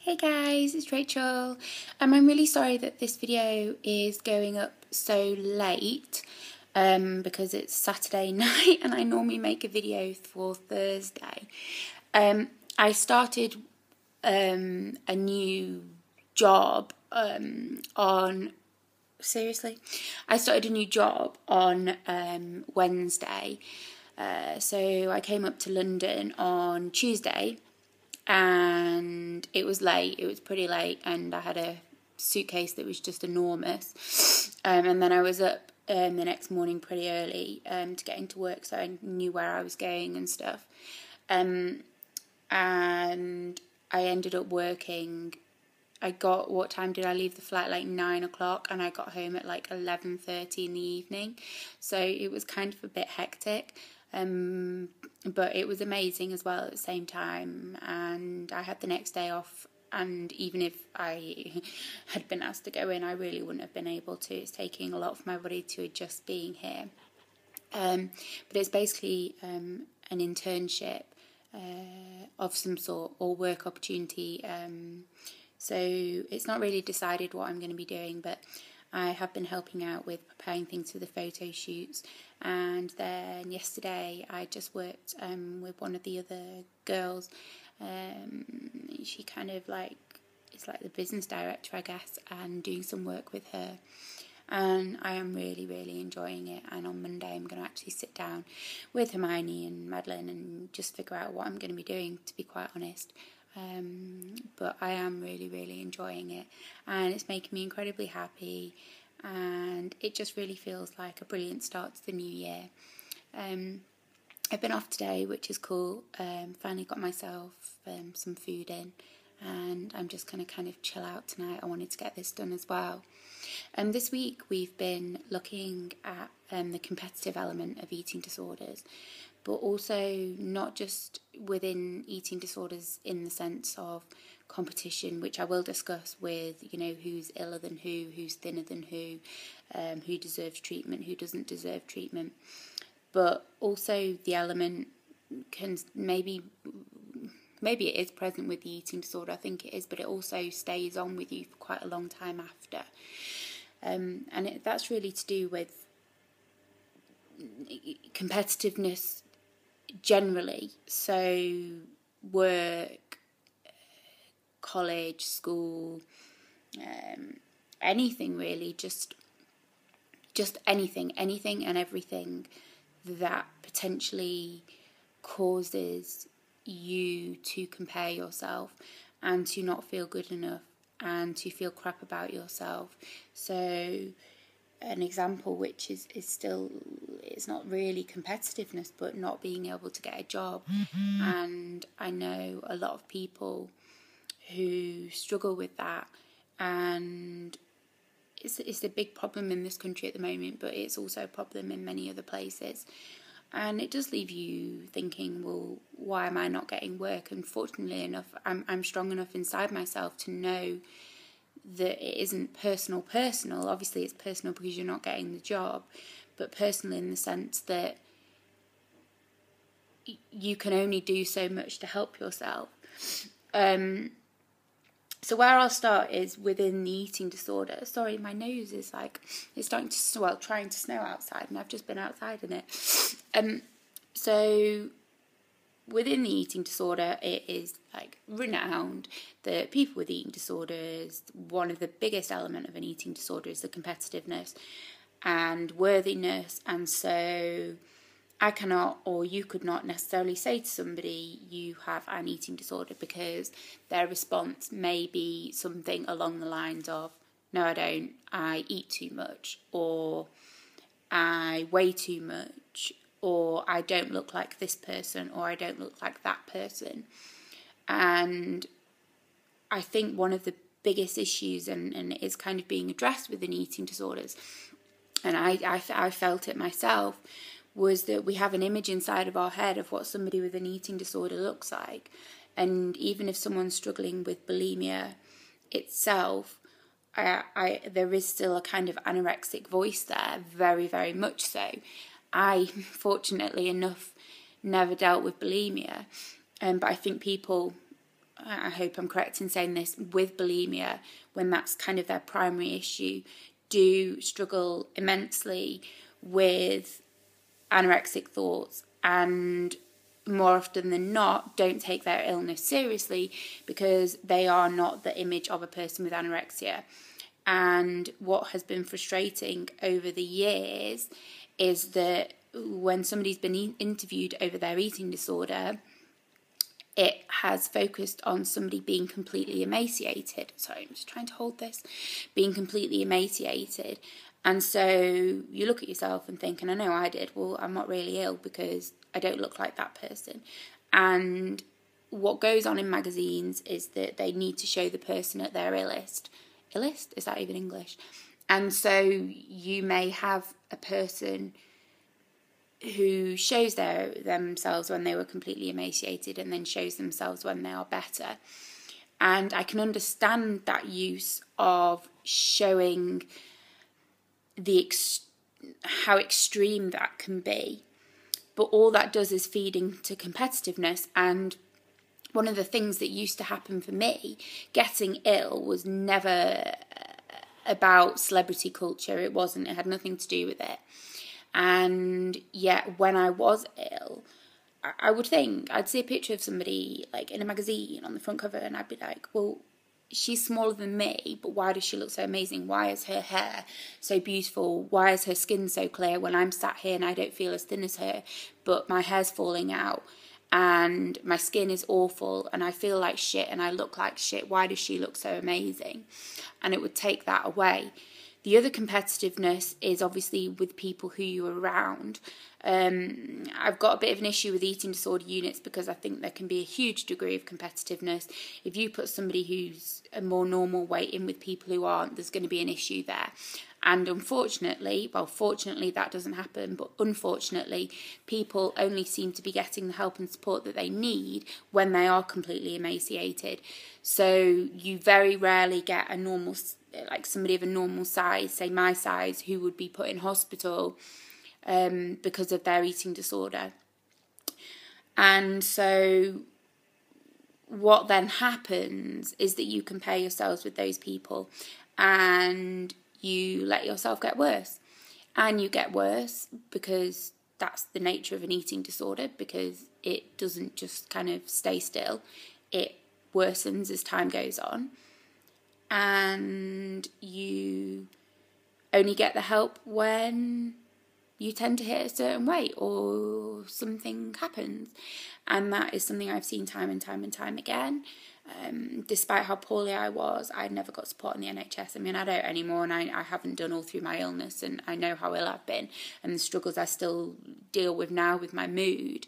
Hey guys, it's Rachel. I'm really sorry that this video is going up so late because it's Saturday night and I normally make a video for Thursday. I started a new job I started a new job on Wednesday. So I came up to London on Tuesday. And it was late, it was pretty late, and I had a suitcase that was just enormous. And then I was up the next morning pretty early to get into work, so I knew where I was going and stuff. And I ended up working. What time did I leave the flat? Like 9 o'clock, and I got home at like 11:30 in the evening. So it was kind of a bit hectic. But it was amazing as well at the same time, and I had the next day off, and even if I had been asked to go in, I really wouldn't have been able to. It's taking a lot for my body to adjust being here. But it's basically an internship of some sort, or work opportunity. So it's not really decided what I'm going to be doing, but I have been helping out with preparing things for the photo shoots. And then yesterday I just worked with one of the other girls. She kind of it's like the business director, I guess, and doing some work with her. And I am really, really enjoying it. And on Monday I'm going to actually sit down with Hermione and Madeline and just figure out what I'm going to be doing, to be quite honest. But I am really, really enjoying it, and it's making me incredibly happy, and it just really feels like a brilliant start to the new year. I've been off today, which is cool. Finally got myself some food in, and I'm just going to kind of chill out tonight. I wanted to get this done as well. This week we've been looking at the competitive element of eating disorders, but also not just within eating disorders in the sense of competition, which I will discuss with, who's iller than who's thinner than who deserves treatment, who doesn't deserve treatment. But also the element can maybe it is present with the eating disorder, I think it is, but it also stays on with you for quite a long time after. And that's really to do with competitiveness generally. So work, college, school, anything really, just anything and everything that potentially causes you to compare yourself and to not feel good enough and to feel crap about yourself. So an example which is still, it's not really competitiveness, but not being able to get a job. And I know a lot of people who struggle with that, and it's a big problem in this country at the moment, but it's also a problem in many other places. And it does leave you thinking, well, why am I not getting work? And fortunately enough, I'm strong enough inside myself to know that it isn't personal. Obviously it's personal because you're not getting the job, but personal in the sense that you can only do so much to help yourself. So where I'll start is within the eating disorder. Sorry, my nose is it's starting to, trying to snow outside, and I've just been outside in it. So within the eating disorder, it is renowned that people with eating disorders, one of the biggest element of an eating disorder is the competitiveness and worthiness. And so I cannot, or you could not necessarily say to somebody you have an eating disorder, because their response may be something along the lines of, no, I don't, I eat too much, or I weigh too much, or I don't look like this person, or I don't look like that person. And I think one of the biggest issues, and it is kind of being addressed within eating disorders, and I felt it myself, was that we have an image inside of our head of what somebody with an eating disorder looks like. And even if someone's struggling with bulimia itself, there is still a kind of anorexic voice there, very, very much so. I, fortunately enough, never dealt with bulimia, but I think people I hope I'm correct in saying this, with bulimia, when that's kind of their primary issue, do struggle immensely with anorexic thoughts, and more often than not don't take their illness seriously because they are not the image of a person with anorexia. And what has been frustrating over the years is that when somebody's been interviewed over their eating disorder, it has focused on somebody being completely emaciated. Sorry, I'm just trying to hold this. Being completely emaciated. And so you look at yourself and think, and I know I did, well, I'm not really ill because I don't look like that person. And what goes on in magazines is that they need to show the person at their illest. Illest? Is that even English? And so you may have a person who shows themselves when they were completely emaciated and then shows themselves when they are better. And I can understand that use of showing how extreme that can be. But all that does is feed into competitiveness. And one of the things that used to happen for me, getting ill was never about celebrity culture. It wasn't. It had nothing to do with it. And yet when I was ill, I would think, I'd see a picture of somebody like in a magazine on the front cover and I'd be like, well, she's smaller than me, but why does she look so amazing? Why is her hair so beautiful? Why is her skin so clear when I'm sat here and I don't feel as thin as her, but my hair's falling out and my skin is awful and I feel like shit and I look like shit. Why does she look so amazing? And it would take that away. The other competitiveness is obviously with people who you're around. I've got a bit of an issue with eating disorder units because I think there can be a huge degree of competitiveness. If you put somebody who's a more normal weight in with people who aren't, there's going to be an issue there. And unfortunately, well, fortunately that doesn't happen, but unfortunately, people only seem to be getting the help and support that they need when they are completely emaciated. So you very rarely get a normal, like somebody of a normal size, say my size, who would be put in hospital because of their eating disorder. And so what then happens is that you compare yourselves with those people and you let yourself get worse. And you get worse because that's the nature of an eating disorder, because it doesn't just kind of stay still. It worsens as time goes on. And you only get the help when you tend to hit a certain weight or something happens. And that is something I've seen time and time again. Despite how poorly I was, I never got support in the NHS. I mean, I don't anymore, and I haven't done all through my illness, and I know how ill I've been and the struggles I still deal with now with my mood.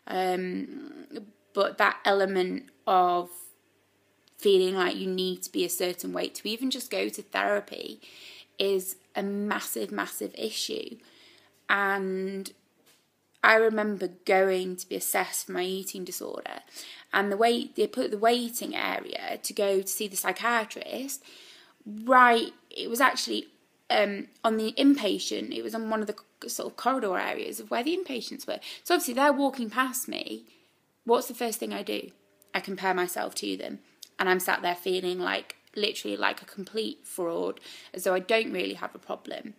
But that element of feeling like you need to be a certain weight to even just go to therapy is a massive, massive issue. And I remember going to be assessed for my eating disorder, and they put the waiting area to go to see the psychiatrist. Right, it was actually on the inpatient. It was on one of the sort of corridor areas of where the inpatients were. So obviously they're walking past me. What's the first thing I do? I compare myself to them, and I'm sat there feeling like literally like a complete fraud, as though I don't really have a problem.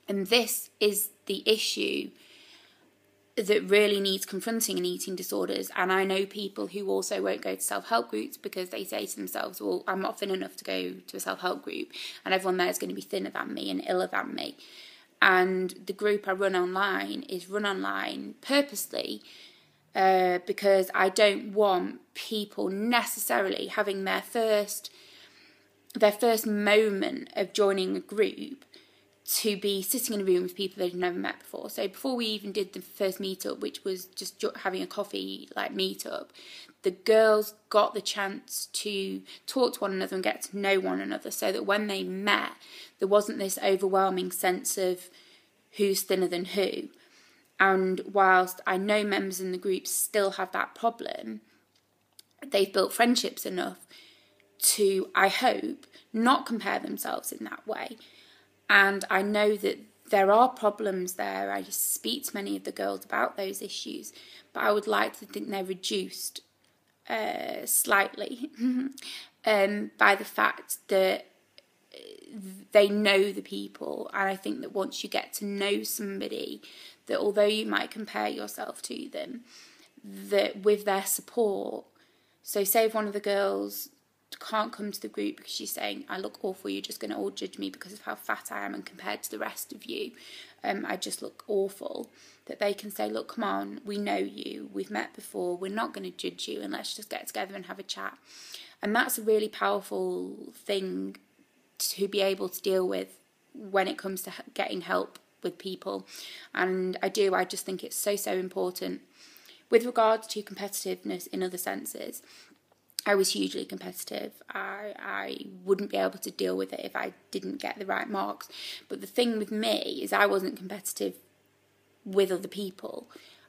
And this is the issue that really needs confronting in eating disorders. And I know people who also won't go to self-help groups because they say to themselves, well, I'm not thin enough to go to a self-help group, and everyone there is going to be thinner than me and iller than me. And the group I run online is run online purposely because I don't want people necessarily having their first moment of joining a group to be sitting in a room with people they've never met before. So before we even did the first meetup, which was just having a coffee like meetup, the girls got the chance to talk to one another and get to know one another, so that when they met, there wasn't this overwhelming sense of who's thinner than who. And whilst I know members in the group still have that problem, they've built friendships enough to, I hope, not compare themselves in that way. And I know that there are problems there. I speak to many of the girls about those issues, but I would like to think they're reduced slightly by the fact that they know the people. And I think that once you get to know somebody, that although you might compare yourself to them, that with their support, so say if one of the girls can't come to the group because she's saying, I look awful, you're just going to all judge me because of how fat I am, and compared to the rest of you, I just look awful, that they can say, look, come on, we know you, we've met before, we're not going to judge you, and let's just get together and have a chat. And that's a really powerful thing to be able to deal with when it comes to getting help with people. And I just think it's so important. With regards to competitiveness in other senses, I was hugely competitive. I wouldn't be able to deal with it if I didn't get the right marks. But the thing with me is I wasn't competitive with other people.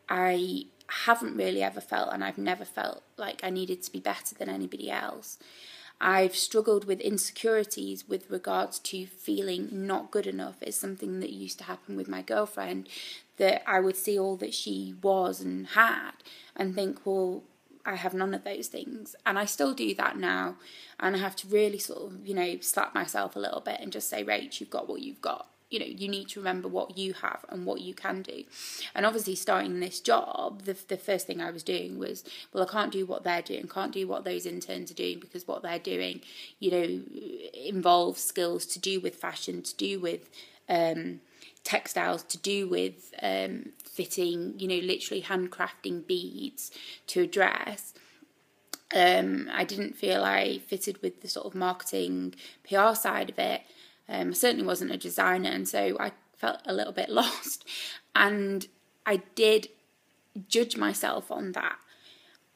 I haven't really ever felt, and I've never felt like I needed to be better than anybody else. I've struggled with insecurities with regards to feeling not good enough. It's something that used to happen with my girlfriend, that I would see all that she was and had and think, well, I have none of those things. And I still do that now. And I have to really sort of, slap myself a little bit and just say, Rach, you've got what you've got. You need to remember what you have and what you can do. And obviously starting this job, the first thing I was doing was, well, I can't do what they're doing, can't do what those interns are doing, because what they're doing, involves skills to do with fashion, to do with textiles, to do with fitting, literally handcrafting beads to a dress. I didn't feel I fitted with the sort of marketing PR side of it. I certainly wasn't a designer, and so I felt a little bit lost. And I did judge myself on that.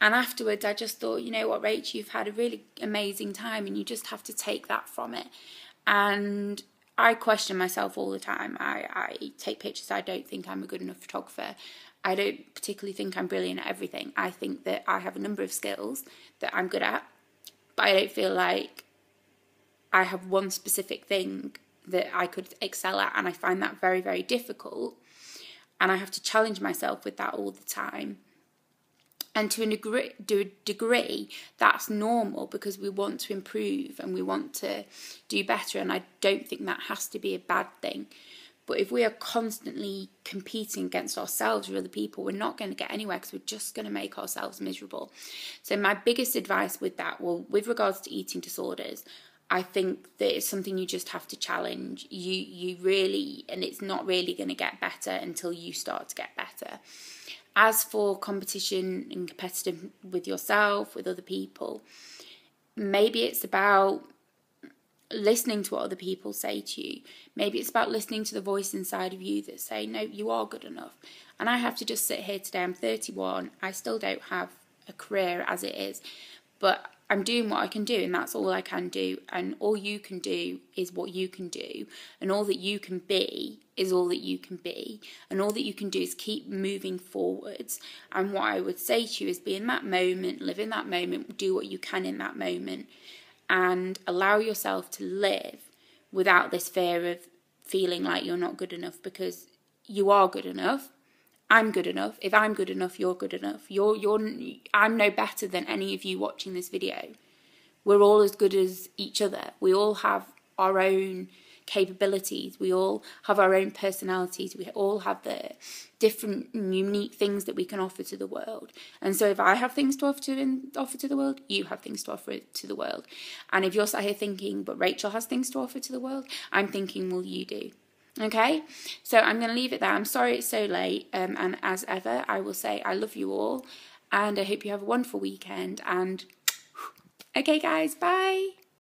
And afterwards, I just thought, you know what, Rach, you've had a really amazing time, and you just have to take that from it. And I question myself all the time. I take pictures. I don't think I'm a good enough photographer. I don't particularly think I'm brilliant at everything. I think that I have a number of skills that I'm good at, but I don't feel like I have one specific thing that I could excel at, and I find that very, very difficult. And I have to challenge myself with that all the time. And to a degree, that's normal, because we want to improve and we want to do better. And I don't think that has to be a bad thing. But if we are constantly competing against ourselves or other people, we're not going to get anywhere, because we're just going to make ourselves miserable. So my biggest advice with that, well, with regards to eating disorders, I think that it's something you just have to challenge. You really, and it's not really going to get better until you start to get better. As for competition and competitive with yourself, with other people, maybe it's about listening to what other people say to you. Maybe it's about listening to the voice inside of you that say, no, you are good enough. And I have to just sit here today. I'm 31. I still don't have a career as it is, but I'm doing what I can do, and that's all I can do. And all you can do is what you can do. And all that you can be is all that you can be. And all that you can do is keep moving forwards. And what I would say to you is be in that moment, live in that moment, do what you can in that moment, and allow yourself to live without this fear of feeling like you're not good enough, because you are good enough. I'm good enough. If I'm good enough, you're good enough. I'm no better than any of you watching this video. We're all as good as each other. We all have our own capabilities. We all have our own personalities. We all have the different unique things that we can offer to the world. And so if I have things to offer to the world, you have things to offer to the world. And if you're sat here thinking, but Rachel has things to offer to the world, I'm thinking, well, you do. Okay, so I'm going to leave it there. I'm sorry it's so late, and as ever, I will say I love you all, and I hope you have a wonderful weekend, and okay guys, bye.